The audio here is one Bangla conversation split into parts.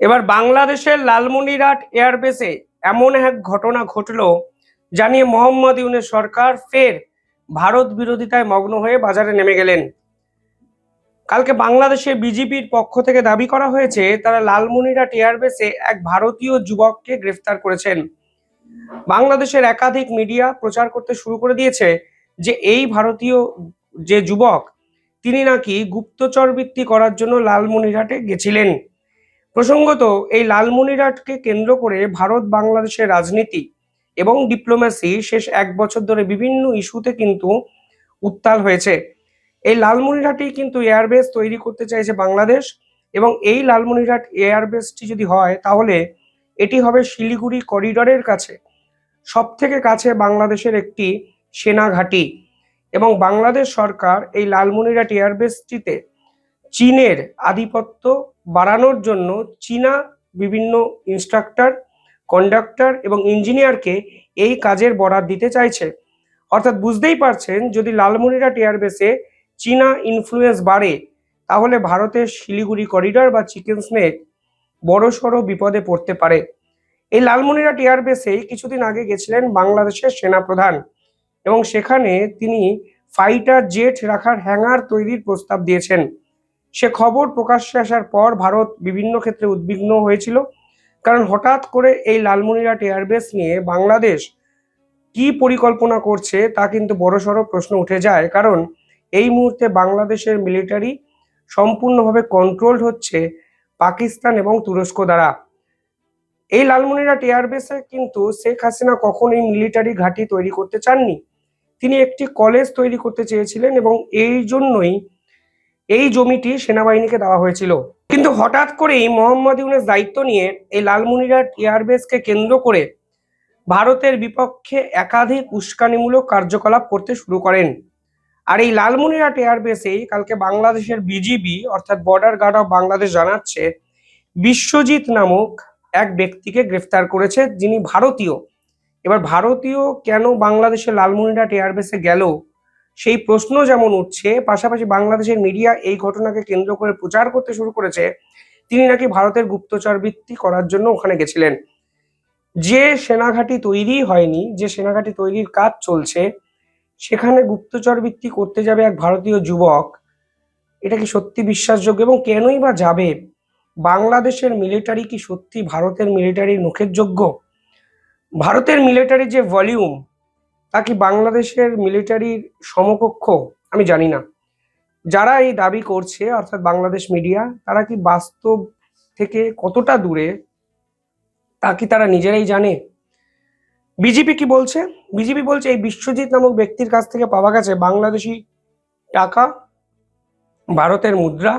এবার বাংলাদেশের লালমনিরহাট এয়ারবেসে এমন এক ঘটনা ঘটলো যা নিয়ে মোহাম্মদ ইউনূস সরকার ফের ভারত বিরোধিতায় মগ্ন হয়ে বাজারে নেমে গেলেন। কালকে বাংলাদেশে বিজেপির পক্ষ থেকে দাবি করা হয়েছে তারা লালমনিরহাট এয়ারবেসে এক ভারতীয় যুবককে গ্রেফতার করেছেন। বাংলাদেশের একাধিক মিডিয়া প্রচার করতে শুরু করে দিয়েছে যে এই ভারতীয় যে যুবক তিনি নাকি গুপ্তচরবৃত্তি করার জন্য লালমনিরহাটে গেছিলেন। প্রসঙ্গত, এই লালমনিরহাটকে কেন্দ্র করে ভারত বাংলাদেশের রাজনীতি এবং ডিপ্লোম্যাসি শেষ এক বছর ধরে বিভিন্ন ইস্যুতে কিন্তু উত্তাল হয়েছে। এই লালমনিরহাটেই কিন্তু এয়ারবেস তৈরি করতে চাইছে বাংলাদেশ, এবং এই লালমনিরহাট এয়ারবেসটি যদি হয় তাহলে এটি হবে শিলিগুড়ি করিডোরের কাছে সব থেকে কাছে বাংলাদেশের একটি সেনা ঘাঁটি। এবং বাংলাদেশ সরকার এই লালমনিরহাট এয়ারবেসটিতে চীনের আধিপত্য বাড়ানোর জন্য চীনা বিভিন্ন ইনস্ট্রাক্টর, কন্ডাক্টর এবং ইঞ্জিনিয়ারকে এই কাজের বরাত দিতে চাইছে। অর্থাৎ বুঝতেই পারছেন, যদি লালমনিরহাট এয়ারবেসে চীনা ইনফ্লুয়েন্স বাড়ে তাহলে ভারতের শিলিগুড়ি করিডর বা চিকেন স্নেক বড়সড় বিপদে পড়তে পারে। এই লালমনিরহাট এয়ারবেসেই কিছুদিন আগে গেছিলেন বাংলাদেশের সেনাপ্রধান, এবং সেখানে তিনি ফাইটার জেট রাখার হ্যাঙ্গার তৈরির প্রস্তাব দিয়েছেন। সে খবর প্রকাশ্যে আসার পর ভারত বিভিন্ন ক্ষেত্রে উদ্বিগ্ন হয়েছিল, কারণ হঠাৎ করে এই লালমনিরহাট এয়ারবেস নিয়ে বাংলাদেশ কি পরিকল্পনা করছে তা কিন্তু বড়সড় প্রশ্ন উঠে যায়। কারণ এই মুহূর্তে বাংলাদেশের মিলিটারি সম্পূর্ণভাবে কন্ট্রোলড হচ্ছে পাকিস্তান এবং তুরস্ক দ্বারা। এই লালমনিরহাট এয়ারবেসে কিন্তু শেখ হাসিনা কখনোই মিলিটারি ঘাঁটি তৈরি করতে চাননি, তিনি একটি কলেজ তৈরি করতে চেয়েছিলেন এবং এই জন্যই এই জমিটি সেনাবাহিনীকে দেওয়া হয়েছিল। কিন্তু হঠাৎ করেই মোহাম্মদ ইউনূস দায়িত্ব নিয়ে এই লালমনিরহাট এয়ারবেসকে কেন্দ্র করে ভারতের বিপক্ষে একাধিক উস্কানিমূলক কার্যকলাপ করতে শুরু করেন। আর এই লালমনিরহাট এয়ারবেসেই কালকে বাংলাদেশের বিজিবি অর্থাৎ বর্ডার গার্ড অফ বাংলাদেশ জানাচ্ছে বিশ্বজিৎ নামক এক ব্যক্তিকে গ্রেফতার করেছে, যিনি ভারতীয়। এবার ভারতীয় কেন বাংলাদেশের লালমনিরহাট এয়ারবেসে গেল সেই প্রশ্ন যেমন উঠছে, পাশাপাশি বাংলাদেশের মিডিয়া এই ঘটনাকে কেন্দ্র করে প্রচার করতে শুরু করেছে তিনি নাকি ভারতের গুপ্তচরবৃত্তি করার জন্য ওখানে গেছিলেন। যে সেনাঘাঁটি তৈরি হয়নি, যে সেনাঘাঁটি তৈরির কাজ চলছে, সেখানে গুপ্তচরবৃত্তি করতে যাবে এক ভারতীয় যুবক, এটা কি সত্যি বিশ্বাসযোগ্য? এবং কেনই বা যাবে? বাংলাদেশের মিলিটারি কি সত্যি ভারতের মিলিটারির মুখের যোগ্য? ভারতের মিলিটারির যে ভলিউম তা কি বাংলাদেশের মিলিটারির সমকক্ষ? আমি জানি না। যারা এই দাবি করছে অর্থাৎ বাংলাদেশ মিডিয়া, তারা কি বাস্তব থেকে কতটা দূরে তা কি তারা নিজেরাই জানে? বিজেপি কি বলছে? বিজেপি বলছে এই বিশ্বজিৎ নামক ব্যক্তির কাছ থেকে পাওয়া গেছে বাংলাদেশি টাকা, ভারতের মুদ্রা,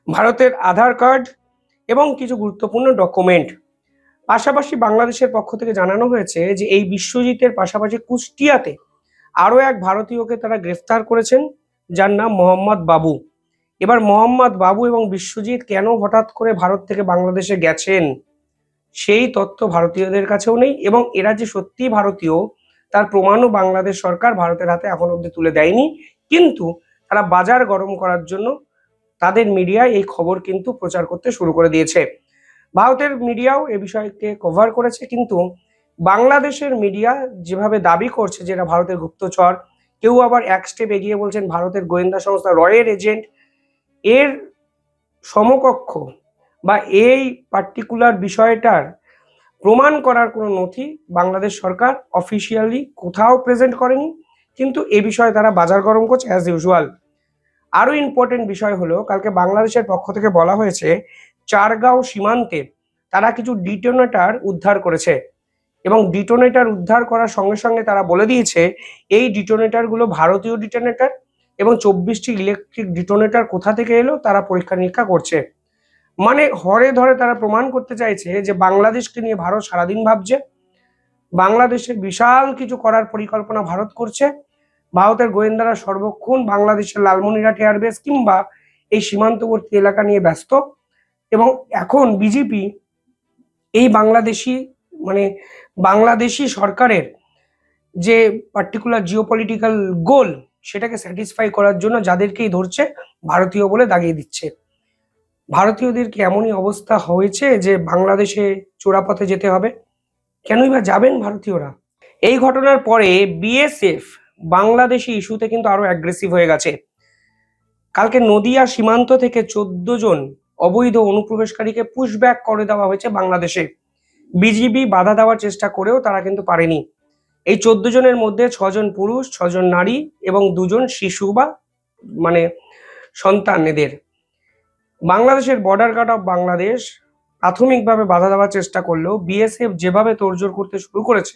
ভারতের আধার কার্ড এবং কিছু গুরুত্বপূর্ণ ডকুমেন্ট। পাশাপাশি বাংলাদেশের পক্ষ থেকে জানানো হয়েছে যে এই বিশ্বজিতের পাশাপাশি কুষ্টিয়াতে আরও এক ভারতীয়কে তারা গ্রেফতার করেছেন, যার নাম মোহাম্মদ বাবু। এবার মোহাম্মদ বাবু এবং বিশ্বজিৎ কেন হঠাৎ করে ভারত থেকে বাংলাদেশে গেছেন সেই তথ্য ভারতীয়দের কাছেও নেই, এবং এরা যে সত্যি ভারতীয় তার প্রমাণও বাংলাদেশ সরকার ভারতের হাতে এখন অব্দি তুলে দেয়নি। কিন্তু তারা বাজার গরম করার জন্য তাদের মিডিয়ায় এই খবর কিন্তু প্রচার করতে শুরু করে দিয়েছে। ভারতের মিডিয়াও এ বিষয়কে কভার করেছে, কিন্তু বাংলাদেশের মিডিয়া যেভাবে দাবি করছে যে এরা ভারতের গুপ্তচর, কেউ আবার এক স্টেপ এগিয়ে বলছেন ভারতের গোয়েন্দা সংস্থা রয়ের এজেন্ট, এর সমকক্ষ বা এই পার্টিকুলার বিষয়টার প্রমাণ করার কোনো নথি বাংলাদেশ সরকার অফিসিয়ালি কোথাও প্রেজেন্ট করেনি। কিন্তু এ বিষয়ে তারা বাজার গরম করছে অ্যাজ ইউজুয়াল। আরও ইম্পর্টেন্ট বিষয় হলো, কালকে বাংলাদেশের পক্ষ থেকে বলা হয়েছে চারগাঁও সীমান্তে তারা কিছু ডিটোনেটর উদ্ধার করেছে, এবং ডিটোনেটর উদ্ধার করার সঙ্গে সঙ্গে তারা বলে দিয়েছে এই ডিটোনেটরগুলো ভারতীয় ডিটোনেটর, এবং 24টি ইলেকট্রিক ডিটোনেটর কোথা থেকে এলো তারা পরীক্ষা নিরীক্ষা করছে। মানে হরে ধরে তারা প্রমাণ করতে চাইছে যে বাংলাদেশকে নিয়ে ভারত সারাদিন ভাবছে, বাংলাদেশে বিশাল কিছু করার পরিকল্পনা ভারত করছে, ভারতের গোয়েন্দারা সর্বক্ষণ বাংলাদেশের লালমনিরহাট এয়ারবেস কিংবা এই সীমান্তবর্তী এলাকা নিয়ে ব্যস্ত। এবং এখন বিজেপি এই বাংলাদেশি সরকারের যে পার্টিকুলার জিওপলিটিক্যাল গোল সেটাকে স্যাটিসফাই করার জন্য যাদেরকেই ধরছে ভারতীয় বলে দাগিয়ে দিচ্ছে। ভারতীয়দের কি এমনই অবস্থা হয়েছে যে বাংলাদেশে চোরাপথে যেতে হবে? কেনই বা যাবেন ভারতীয়রা? এই ঘটনার পরে বিএসএফ বাংলাদেশি ইস্যুতে কিন্তু আরো অ্যাগ্রেসিভ হয়ে গেছে। কালকে নদিয়া সীমান্ত থেকে 14 জন অবৈধ অনুপ্রবেশকারীকে পুশব্যাক করে দেওয়া হয়েছে বাংলাদেশে। বিজিবি বাধা দেওয়ার চেষ্টা করেও তারা কিন্তু পারেনি। এই 14 জনের মধ্যে 6 জন পুরুষ, 6 জন নারী এবং 2 জন শিশু বা মানে সন্তান এদের। বাংলাদেশের বর্ডার গার্ড অফ বাংলাদেশ প্রাথমিকভাবে বাধা দেওয়ার চেষ্টা করলেও বিএসএফ যেভাবে তোড়জোড় করতে শুরু করেছে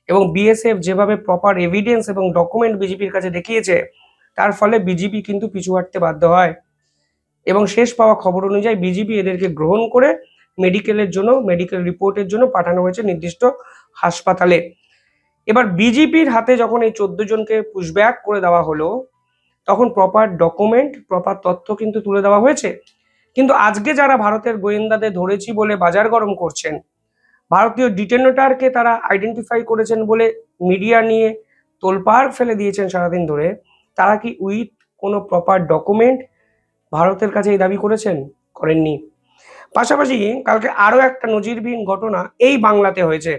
এবং বিএসএফ যেভাবে প্রপার এভিডেন্স এবং ডকুমেন্ট বিজেপির কাছে দেখিয়েছে, তার ফলে বিজেপি কিন্তু পিছু হটতে বাধ্য হয় এবং শেষ পাওয়া খবর অনুযায়ী বিজেপি এদেরকে গ্রহণ করে মেডিকেল রিপোর্টের জন্য পাঠানো হয়েছে নির্দিষ্ট হাসপাতালে। এবার বিজেপির হাতে যখন এই 14 জনকে পুশব্যাক করে দেওয়া হলো, তখন প্রপার ডকুমেন্ট, প্রপার তথ্য কিন্তু তুলে দেওয়া হয়েছে। কিন্তু আজকে যারা ভারতের গোয়েন্দাদের ধরেছি বলে বাজার গরম করছেন, ভারতীয় ডিটেনেটরকে তারা আইডেন্টিফাই করেছেন বলে মিডিয়া নিয়ে তোলপাড় ফেলে দিয়েছেন সারাদিন ধরে, তারা কি উইথ কোনো প্রপার ডকুমেন্ট ভারতের কাছে এই দাবি করেছেন? করেননি। পাশাপাশি কালকে আরো একটা নজিরবিহীন ঘটনা এই বাংলাতে হয়েছে।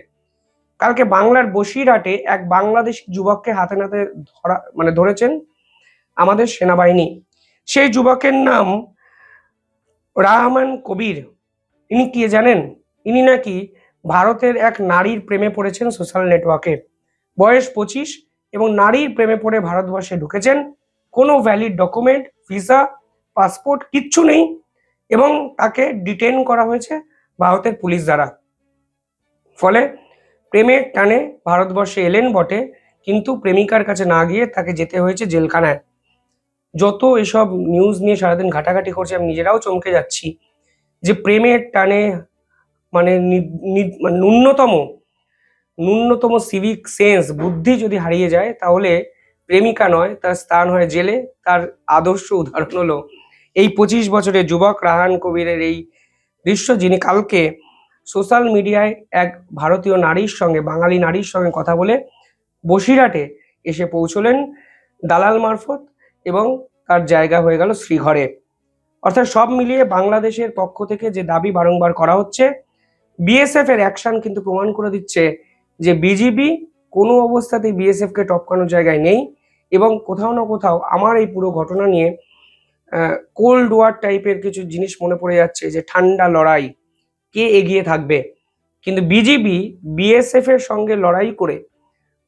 কালকে বাংলার বসিরহাটে এক বাংলাদেশি যুবককে হাতে নাতে ধরেছেন আমাদের সেনাবাহিনী। সেই যুবকের নাম রাহমান কবির। ইনি কি জানেন? ইনি নাকি ভারতের এক নারীর প্রেমে পড়েছেন সোশ্যাল নেটওয়ার্কে। বয়স 25 এবং নারীর প্রেমে পড়ে ভারতবর্ষে ঢুকেছেন। কোনো ভ্যালিড ডকুমেন্ট, ভিসা, পাসপোর্ট কিচ্ছু নেই এবং তাকে ডিটেন করা হয়েছে ভারতের পুলিশ দ্বারা। ফলে প্রেমের টানে ভারতবর্ষে এলেন বটে, কিন্তু প্রেমিকার কাছে না গিয়ে তাকে যেতে হয়েছে জেলখানায়। যত এসব নিউজ নিয়ে সারাদিন ঘাটাঘাটি করছে, আমি নিজেরাও চমকে যাচ্ছি যে প্রেমের টানে মানে ন্যূনতম সিভিক সেন্স, বুদ্ধি যদি হারিয়ে যায়, তাহলে প্রেমিকা নয়, তার স্থান হয় জেলে। তার আদর্শ উদাহরণ হলো এই 25 বছরের যুবক রাহান কবিরের এই দৃশ্য, যিনি কালকে সোশ্যাল মিডিয়ায় এক ভারতীয় নারীর সঙ্গে, বাঙালি নারীর সঙ্গে কথা বলে বসিরহাটে এসে পৌঁছলেন দালাল মারফত এবং তার জায়গা হয়ে গেল শ্রীঘরে। অর্থাৎ সব মিলিয়ে বাংলাদেশের পক্ষ থেকে যে দাবি বারংবার করা হচ্ছে, বিএসএফ এর অ্যাকশন কিন্তু প্রমাণ করে দিচ্ছে যে বিজিবি কোনো অবস্থাতেই বিএসএফ কে টপকানোর জায়গায় নেই এবং কোথাও না কোথাও আমার এই পুরো ঘটনা নিয়ে কোল্ড ওয়ার টাইপের কিছু জিনিস মনে পড়ে যাচ্ছে, যে ঠান্ডা লড়াই, কে এগিয়ে থাকবে। কিন্তু বিজিবি বিএসএফ এর সঙ্গে লড়াই করে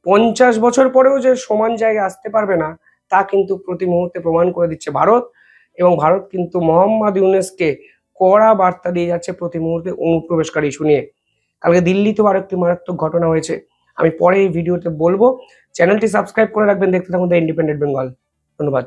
50 বছর পরেও যে সমান জায়গায় আসতে পারবে না, তা কিন্তু প্রতি মুহূর্তে প্রমাণ করে দিচ্ছে ভারত। এবং ভারত কিন্তু মোহাম্মদ ইউনূসকে কড়া বার্তা দিয়ে যাচ্ছে প্রতি মুহূর্তে অনুপ্রবেশকারী ইস্যু নিয়ে। কালকে দিল্লিতেও আরেকটি মারাত্মক ঘটনা হয়েছে, আমি পরে এই ভিডিওতে বলবো। চ্যানেলটি সাবস্ক্রাইব করে রাখবেন, দেখতে থাকুন দ্য ইন্ডিপেন্ডেন্ট বেঙ্গল। ধন্যবাদ।